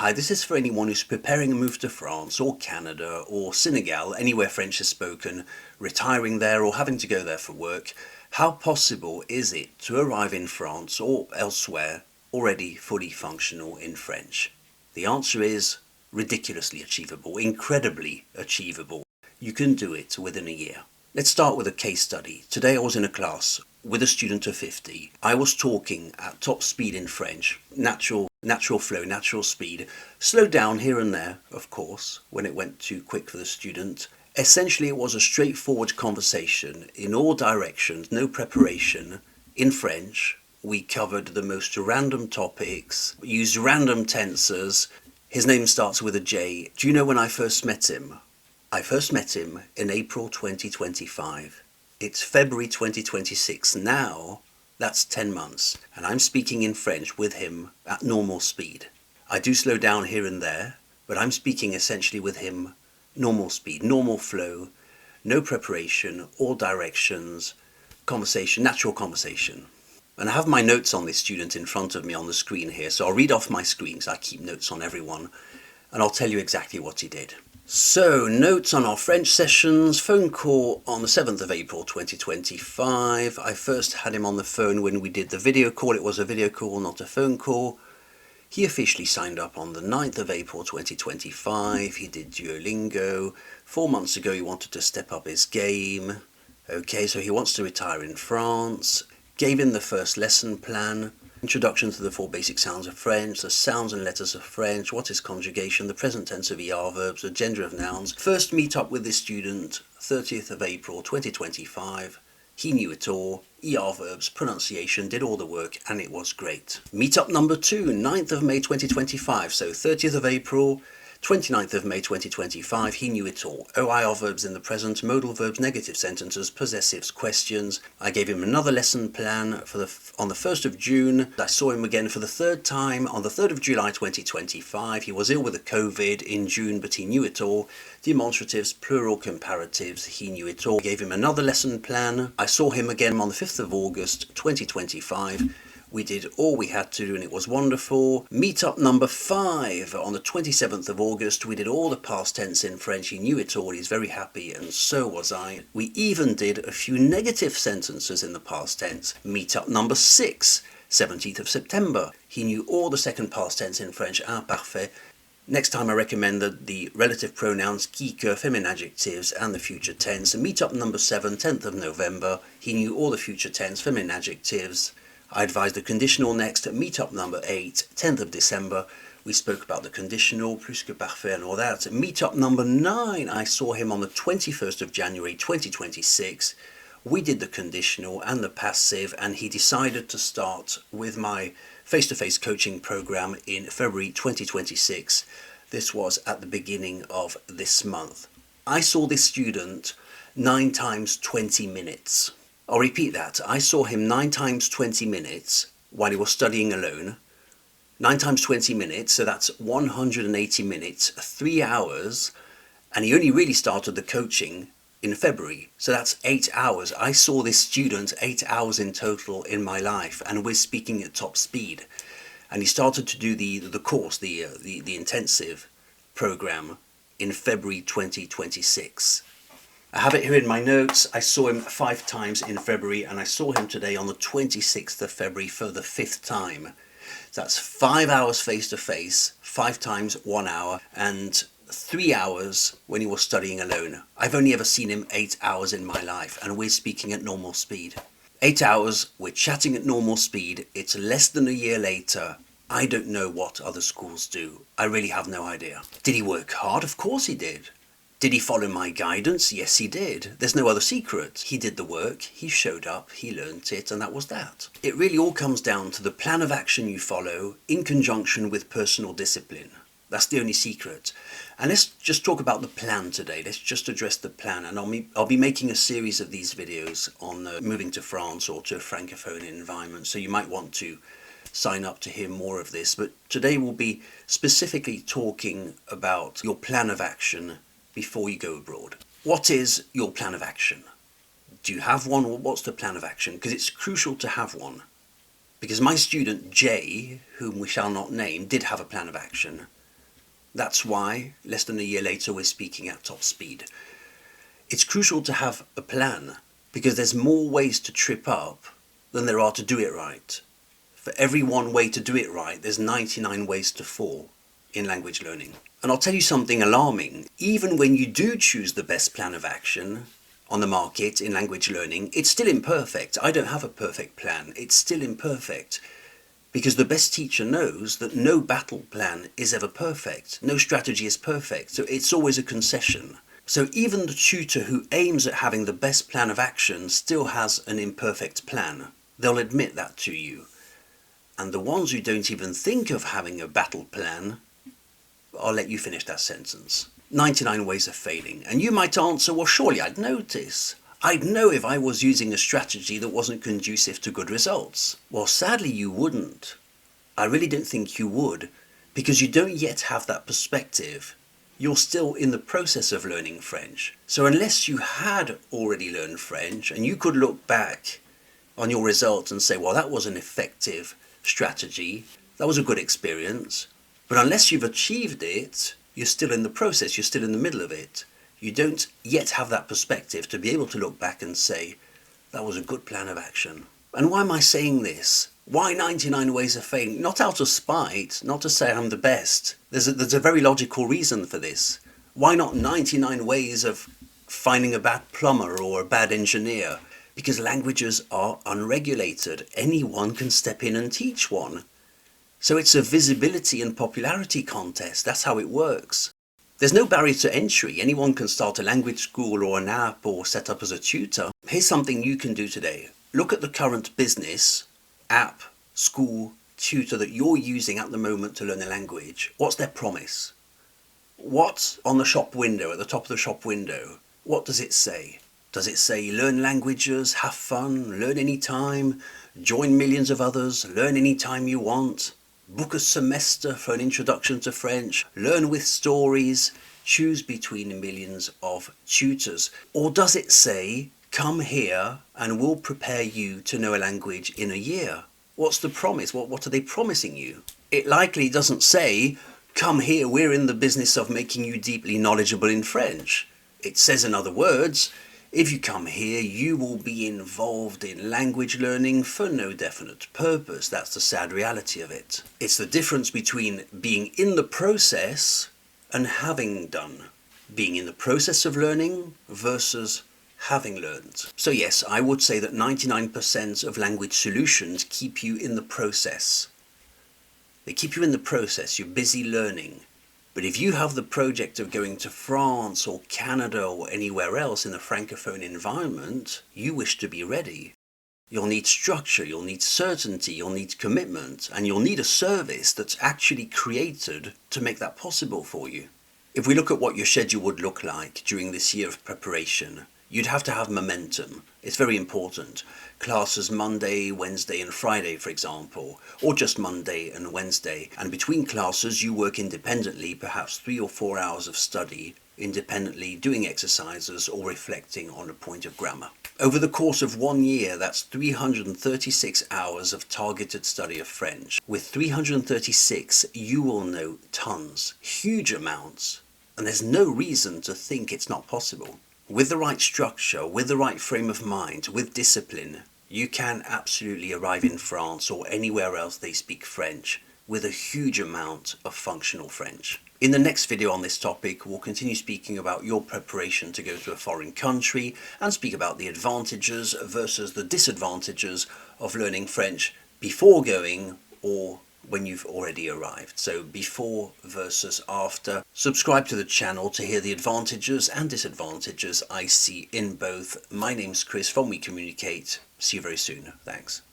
Hi, this is for anyone who's preparing a move to France or Canada or Senegal, anywhere French is spoken, retiring there or having to go there for work. How possible is it to arrive in France or elsewhere already fully functional in French? The answer is ridiculously achievable, incredibly achievable. You can do it within a year. Let's start with a case study. Today I was in a class with a student of 50. I was talking at top speed in French, natural flow, natural speed, slowed down here and there, of course, when it went too quick for the student. Essentially, it was a straightforward conversation in all directions, no preparation, in French. We covered the most random topics, used random tenses. His name starts with a J. Do you know when I first met him? I first met him in April 2025. It's February 2026 now. That's 10 months, and I'm speaking in French with him at normal speed. I do slow down here and there, but I'm speaking essentially with him normal speed, normal flow, no preparation, all directions, conversation, natural conversation. And I have my notes on this student in front of me on the screen here, so I'll read off my screen because I keep notes on everyone, and I'll tell you exactly what he did. So, notes on our French sessions, phone call on the 7th of April 2025. I first had him on the phone when we did the video call. It was a video call, not a phone call. He officially signed up on the 9th of April 2025. He did Duolingo. 4 months ago he wanted to step up his game. Okay, so he wants to retire in France. Gave him the first lesson plan. Introduction to the 4 basic sounds of French, the sounds and letters of French, what is conjugation, the present tense of ER verbs, the gender of nouns. First meet up with this student, 30th of April 2025. He knew it all, ER verbs, pronunciation, did all the work, and it was great. Meet up number 2, 9th of May 2025, so 30th of April, 29th of May 2025, he knew it all. OIR verbs in the present, modal verbs, negative sentences, possessives, questions. I gave him another lesson plan on the 1st of June. I saw him again for the 3rd time on the 3rd of July 2025. He was ill with a COVID in June, but he knew it all. Demonstratives, plural comparatives, he knew it all. I gave him another lesson plan. I saw him again on the 5th of August 2025. We did all we had to do and it was wonderful. Meetup number 5 on the 27th of August. We did all the past tense in French. He knew it all. He's very happy and so was I. We even did a few negative sentences in the past tense. Meetup number 6, 17th of September. He knew all the second past tense in French. Imparfait. Next time I recommend the relative pronouns, qui, que, feminine adjectives and the future tense. Meetup number 7, 10th of November. He knew all the future tense, feminine adjectives. I advised the conditional next. Meetup number 8, 10th of December. We spoke about the conditional, plus que parfait and all that. Meetup number 9, I saw him on the 21st of January 2026. We did the conditional and the passive and he decided to start with my face-to-face coaching program in February 2026. This was at the beginning of this month. I saw this student 9 times 20 minutes. I'll repeat that. I saw him 9 times 20 minutes while he was studying alone. 9 times 20 minutes, so that's 180 minutes, 3 hours. And he only really started the coaching in February. So that's 8 hours. I saw this student 8 hours in total in my life, and we're speaking at top speed. And he started to do the course, the intensive program in February 2026. I have it here in my notes. I saw him 5 times in February and I saw him today on the 26th of February for the 5th time. So that's 5 hours face to face, 5 times 1 hour and 3 hours when he was studying alone. I've only ever seen him 8 hours in my life and we're speaking at normal speed. 8 hours, we're chatting at normal speed. It's less than a year later. I don't know what other schools do. I really have no idea. Did he work hard? Of course he did. Did he follow my guidance? Yes, he did. There's no other secret. He did the work, he showed up, he learnt it, and that was that. It really all comes down to the plan of action you follow in conjunction with personal discipline. That's the only secret. And let's just talk about the plan today. Let's just address the plan. And I'll be making a series of these videos on moving to France or to a francophone environment. So you might want to sign up to hear more of this. But today we'll be specifically talking about your plan of action before you go abroad. What is your plan of action? Do you have one, or what's the plan of action? Because it's crucial to have one. Because my student Jay, whom we shall not name, did have a plan of action. That's why, less than a year later, we're speaking at top speed. It's crucial to have a plan, because there's more ways to trip up than there are to do it right. For every one way to do it right, there's 99 ways to fall in language learning. And I'll tell you something alarming. Even when you do choose the best plan of action on the market in language learning, it's still imperfect. I don't have a perfect plan. It's still imperfect. Because the best teacher knows that no battle plan is ever perfect. No strategy is perfect. So it's always a concession. So even the tutor who aims at having the best plan of action still has an imperfect plan. They'll admit that to you. And the ones who don't even think of having a battle plan, I'll let you finish that sentence. 99 ways of failing. And you might answer, well, surely I'd notice. I'd know if I was using a strategy that wasn't conducive to good results. Well, sadly, you wouldn't. I really don't think you would, because you don't yet have that perspective. You're still in the process of learning French. So unless you had already learned French and you could look back on your results and say, well, that was an effective strategy, that was a good experience. But unless you've achieved it, you're still in the process, you're still in the middle of it. You don't yet have that perspective to be able to look back and say, that was a good plan of action. And why am I saying this? Why 99 ways of failing? Not out of spite, not to say I'm the best. There's a very logical reason for this. Why not 99 ways of finding a bad plumber or a bad engineer? Because languages are unregulated. Anyone can step in and teach one. So it's a visibility and popularity contest. That's how it works. There's no barrier to entry. Anyone can start a language school or an app or set up as a tutor. Here's something you can do today. Look at the current business, app, school, tutor that you're using at the moment to learn a language. What's their promise? What's on the shop window, at the top of the shop window? What does it say? Does it say learn languages, have fun, learn anytime, join millions of others, learn anytime you want? Book a semester for an introduction to French, learn with stories, choose between millions of tutors? Or does it say, come here and we'll prepare you to know a language in a year? What's the promise? What are they promising you? It likely doesn't say, come here, we're in the business of making you deeply knowledgeable in French. It says, in other words, if you come here, you will be involved in language learning for no definite purpose. That's the sad reality of it. It's the difference between being in the process and having done. Being in the process of learning versus having learned. So yes, I would say that 99% of language solutions keep you in the process. They keep you in the process. You're busy learning. But if you have the project of going to France or Canada or anywhere else in the Francophone environment, you wish to be ready. You'll need structure, you'll need certainty, you'll need commitment, and you'll need a service that's actually created to make that possible for you. If we look at what your schedule would look like during this year of preparation, you'd have to have momentum. It's very important. Classes Monday, Wednesday and Friday, for example, or just Monday and Wednesday. And between classes, you work independently, perhaps 3 or 4 hours of study, independently doing exercises or reflecting on a point of grammar. Over the course of 1 year, that's 336 hours of targeted study of French. With 336, you will know tons, huge amounts, and there's no reason to think it's not possible. With the right structure, with the right frame of mind, with discipline, you can absolutely arrive in France or anywhere else they speak French with a huge amount of functional French. In the next video on this topic, we'll continue speaking about your preparation to go to a foreign country and speak about the advantages versus the disadvantages of learning French before going or when you've already arrived. So before versus after. Subscribe to the channel to hear the advantages and disadvantages I see in both. My name's Chris from OuiCommunicate. See you very soon. Thanks.